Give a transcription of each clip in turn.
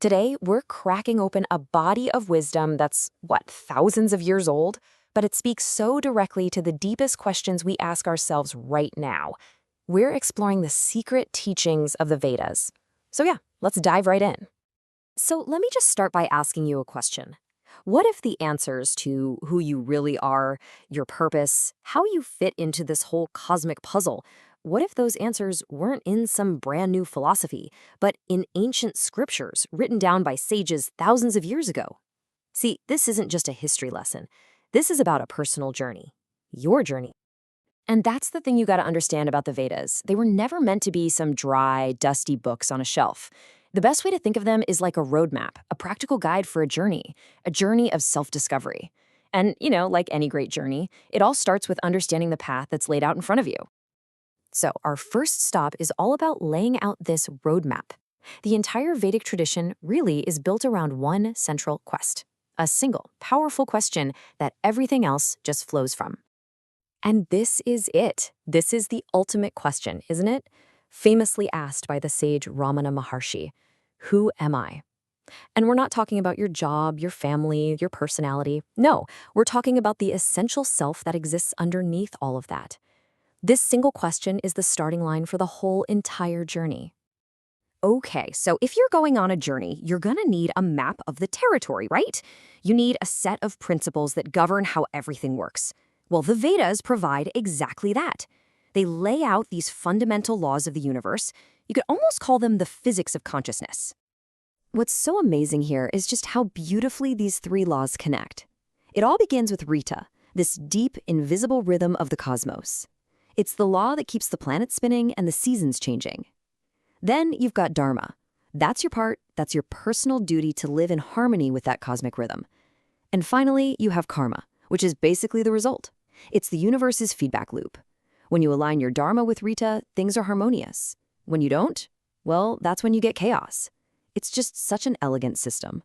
Today, we're cracking open a body of wisdom that's, thousands of years old? But it speaks so directly to the deepest questions we ask ourselves right now. We're exploring the secret teachings of the Vedas. So yeah, let's dive right in. So let me just start by asking you a question. What if the answers to who you really are, your purpose, how you fit into this whole cosmic puzzle, what if those answers weren't in some brand new philosophy, but in ancient scriptures written down by sages thousands of years ago? See, this isn't just a history lesson. This is about a personal journey, your journey. And that's the thing you got to understand about the Vedas. They were never meant to be some dry, dusty books on a shelf. The best way to think of them is like a roadmap, a practical guide for a journey of self-discovery. And, like any great journey, it all starts with understanding the path that's laid out in front of you. So our first stop is all about laying out this roadmap. The entire Vedic tradition really is built around one central quest, a single, powerful question that everything else just flows from. And this is it. This is the ultimate question, isn't it? Famously asked by the sage Ramana Maharshi, who am I? And we're not talking about your job, your family, your personality. No, we're talking about the essential self that exists underneath all of that. This single question is the starting line for the whole entire journey. Okay, so if you're going on a journey, you're gonna need a map of the territory, right? You need a set of principles that govern how everything works. Well, the Vedas provide exactly that. They lay out these fundamental laws of the universe. You could almost call them the physics of consciousness. What's so amazing here is just how beautifully these three laws connect. It all begins with Rita, this deep, invisible rhythm of the cosmos. It's the law that keeps the planet spinning and the seasons changing. Then you've got Dharma. That's your part, that's your personal duty to live in harmony with that cosmic rhythm. And finally, you have Karma, which is basically the result. It's the universe's feedback loop. When you align your Dharma with Rita, things are harmonious. When you don't, well, that's when you get chaos. It's just such an elegant system.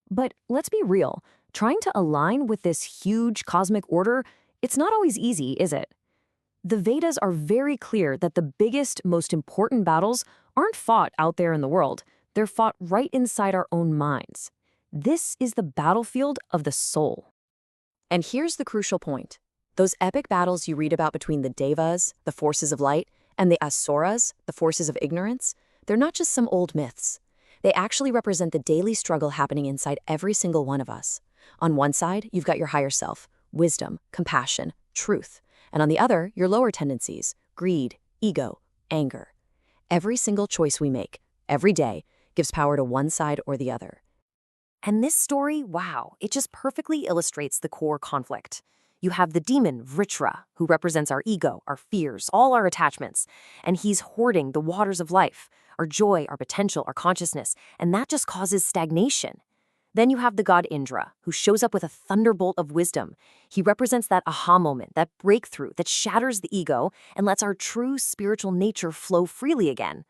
But let's be real, trying to align with this huge cosmic order, it's not always easy, is it? The Vedas are very clear that the biggest, most important battles aren't fought out there in the world. They're fought right inside our own minds. This is the battlefield of the soul. And here's the crucial point. Those epic battles you read about between the Devas, the forces of light, and the Asuras, the forces of ignorance, they're not just some old myths. They actually represent the daily struggle happening inside every single one of us. On one side, you've got your higher self, wisdom, compassion, truth. And on the other, your lower tendencies, greed, ego, anger. Every single choice we make, every day, gives power to one side or the other. And this story, wow, it just perfectly illustrates the core conflict. You have the demon, Vritra, who represents our ego, our fears, all our attachments. And he's hoarding the waters of life, our joy, our potential, our consciousness, and that just causes stagnation. Then you have the god Indra, who shows up with a thunderbolt of wisdom. He represents that aha moment, that breakthrough that shatters the ego and lets our true spiritual nature flow freely again.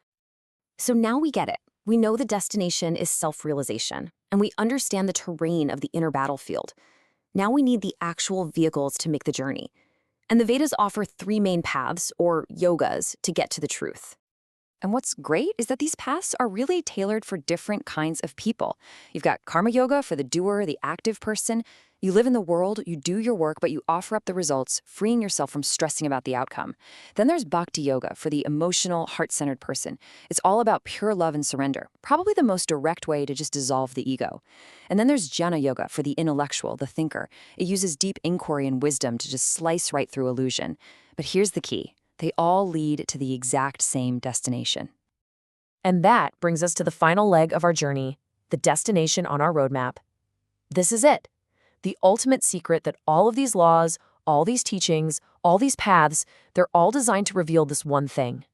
So now we get it. We know the destination is self-realization, and we understand the terrain of the inner battlefield. Now we need the actual vehicles to make the journey. And the Vedas offer three main paths, or yogas, to get to the truth. And what's great is that these paths are really tailored for different kinds of people. You've got karma yoga for the doer, the active person. You live in the world, you do your work, but you offer up the results, freeing yourself from stressing about the outcome. Then there's bhakti yoga for the emotional, heart-centered person. It's all about pure love and surrender, probably the most direct way to just dissolve the ego. And then there's jnana yoga for the intellectual, the thinker. It uses deep inquiry and wisdom to just slice right through illusion. But here's the key. They all lead to the exact same destination. And that brings us to the final leg of our journey, the destination on our roadmap. This is it. The ultimate secret that all of these laws, all these teachings, all these paths, they're all designed to reveal this one thing.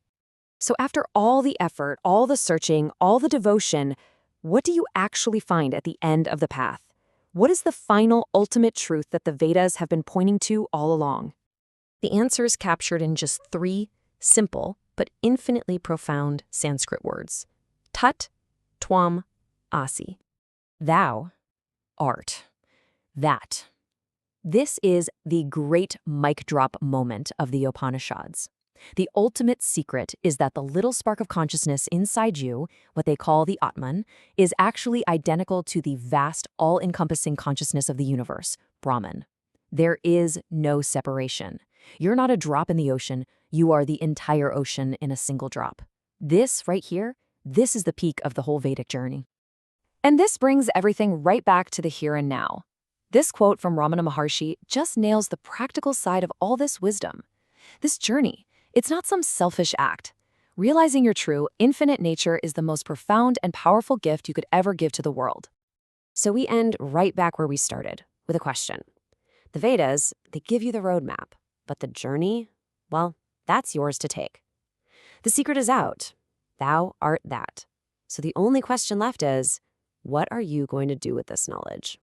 So after all the effort, all the searching, all the devotion, what do you actually find at the end of the path? What is the final ultimate truth that the Vedas have been pointing to all along? The answer is captured in just three simple but infinitely profound Sanskrit words. Tat Tvam Asi. Thou art. That. This is the great mic drop moment of the Upanishads. The ultimate secret is that the little spark of consciousness inside you, what they call the Atman, is actually identical to the vast, all-encompassing consciousness of the universe, Brahman. There is no separation. You're not a drop in the ocean, you are the entire ocean in a single drop. This right here, this is the peak of the whole Vedic journey. And this brings everything right back to the here and now. This quote from Ramana Maharshi just nails the practical side of all this wisdom. This journey, it's not some selfish act. Realizing your true, infinite nature is the most profound and powerful gift you could ever give to the world. So we end right back where we started, with a question. The Vedas, they give you the roadmap, but the journey, well, that's yours to take. The secret is out. Thou art that. So the only question left is, what are you going to do with this knowledge?